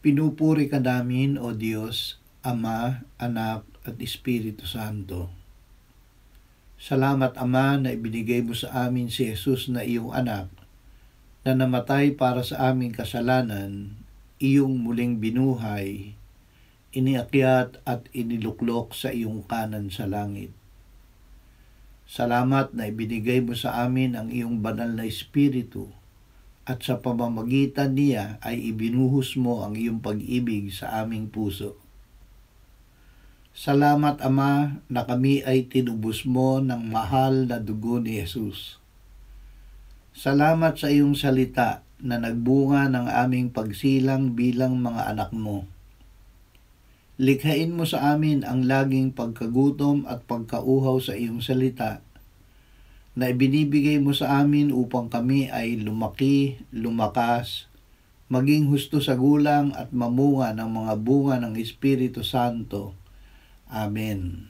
Pinupuri ka namin, O Diyos, Ama, Anak, at Espiritu Santo. Salamat, Ama, na ibinigay mo sa amin si Jesus na iyong anak, na namatay para sa aming kasalanan, iyong muling binuhay, iniakyat at iniluklok sa iyong kanan sa langit. Salamat na ibinigay mo sa amin ang iyong banal na Espiritu, at sa pamamagitan niya ay ibinuhos mo ang iyong pag-ibig sa aming puso. Salamat, Ama, na kami ay tinubos mo ng mahal na dugo ni Jesus. Salamat sa iyong salita na nagbunga ng aming pagsilang bilang mga anak mo. Likhain mo sa amin ang laging pagkagutom at pagkauhaw sa iyong salita, na ibinibigay mo sa amin upang kami ay lumaki, lumakas, maging husto sa gulang at mamunga ng mga bunga ng Espiritu Santo. Amen.